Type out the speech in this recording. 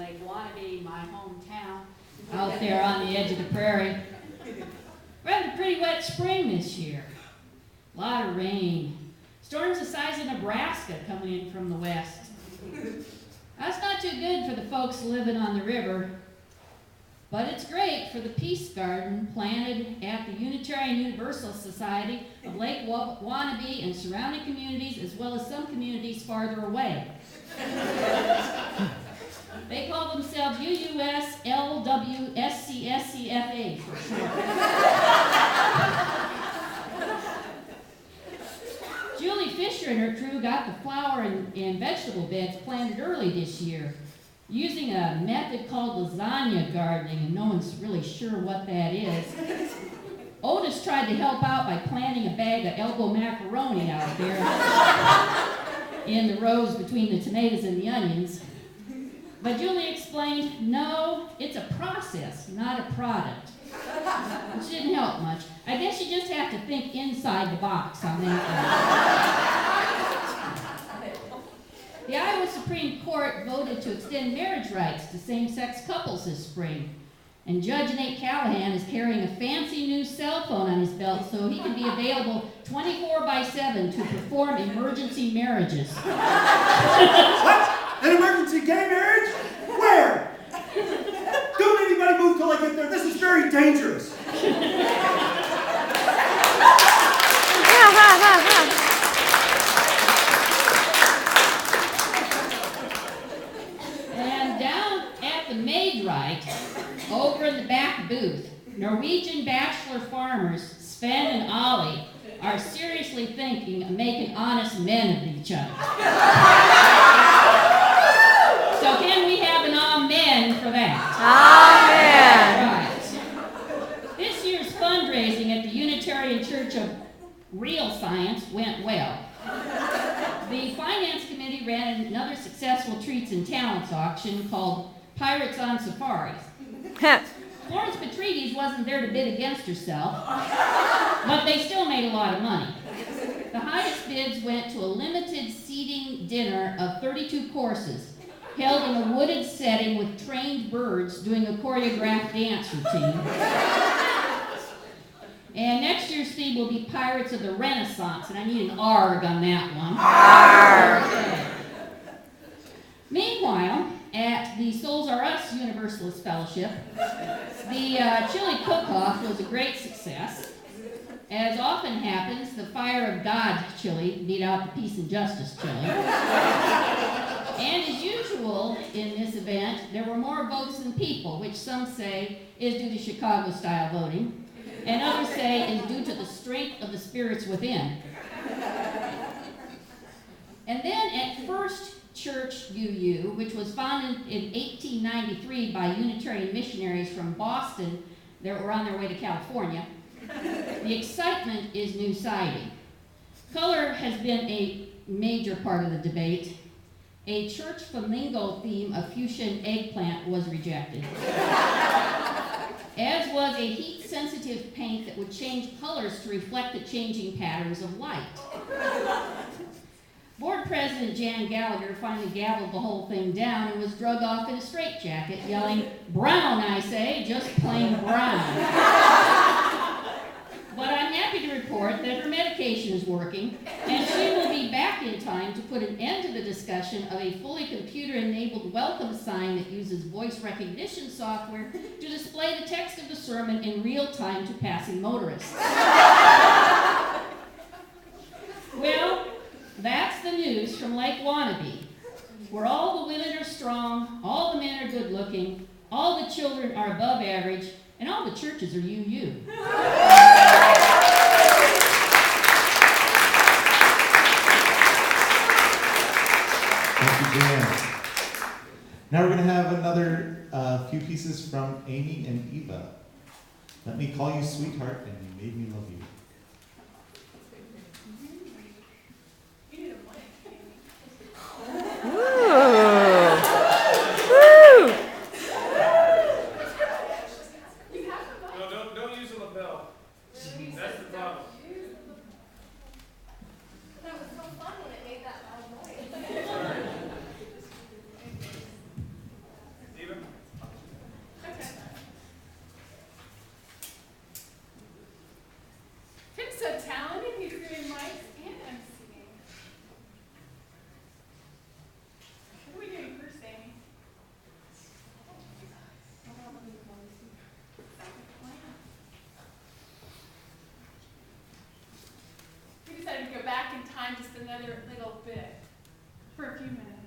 Lake Wannabe, my hometown, out there on the edge of the prairie. We're having a pretty wet spring this year. A lot of rain. Storms the size of Nebraska coming in from the west. That's not too good for the folks living on the river, but it's great for the Peace Garden planted at the Unitarian Universalist Society of Lake Wannabe and surrounding communities, as well as some communities farther away. They call themselves UUSLWSCSCFA for short. Julie Fisher and her crew got the flower and vegetable beds planted early this year, using a method called lasagna gardening, and no one's really sure what that is. Otis tried to help out by planting a bag of elbow macaroni out there in the rows between the tomatoes and the onions. But Julie explained, no, it's a process, not a product. Which didn't help much. I guess you just have to think inside the box on that one. The Iowa Supreme Court voted to extend marriage rights to same-sex couples this spring. And Judge Nate Callahan is carrying a fancy new cell phone on his belt so he can be available 24/7 to perform emergency marriages. What? An emergency gay marriage? Where? Don't anybody move till I get there. This is very dangerous. And down at the Maid-Right, over in the back booth, Norwegian bachelor farmers Sven and Ollie are seriously thinking of making honest men of each other. So can we have an amen for that? Amen. Right. This year's fundraising at the Unitarian Church of Real Science went well. The Finance Committee ran another successful Treats and Talents auction called Pirates on Safaris. Florence Petrides wasn't there to bid against herself, but they still made a lot of money. The highest bids went to a limited seating dinner of 32 courses, held in a wooded setting with trained birds doing a choreographed dance routine. And next year's theme will be Pirates of the Renaissance, and I need an ARG on that one. ARG! Okay. Meanwhile, at the Souls Are Us Universalist Fellowship, the chili cook-off was a great success. As often happens, the Fire of God chili beat out the Peace and Justice chili. And as usual in this event, there were more votes than people, which some say is due to Chicago-style voting, and others say is due to the strength of the spirits within. And then at First Church UU, which was founded in 1893 by Unitarian missionaries from Boston that were on their way to California, the excitement is new siding. Color has been a major part of the debate. A church flamingo theme of fuchsia eggplant was rejected, as was a heat-sensitive paint that would change colors to reflect the changing patterns of light. Board President Jan Gallagher finally gavelled the whole thing down and was drug off in a straitjacket, yelling, "Brown, I say, just plain brown." But I'm happy to report that her medication is working, and she will be back in time to put an end to the discussion of a fully computer-enabled welcome sign that uses voice recognition software to display the text of the sermon in real time to passing motorists. Well, that's the news from Lake Wannabe, where all the women are strong, all the men are good-looking, all the children are above average, and all the churches are UU. Thank you, Jan. Now we're going to have another few pieces from Amy and Eva. Let me call you sweetheart, and you made me love you. Don't use a lapel. That's the problem. That was so fun when it made that loud noise. decided to go back in time just another little bit for a few minutes.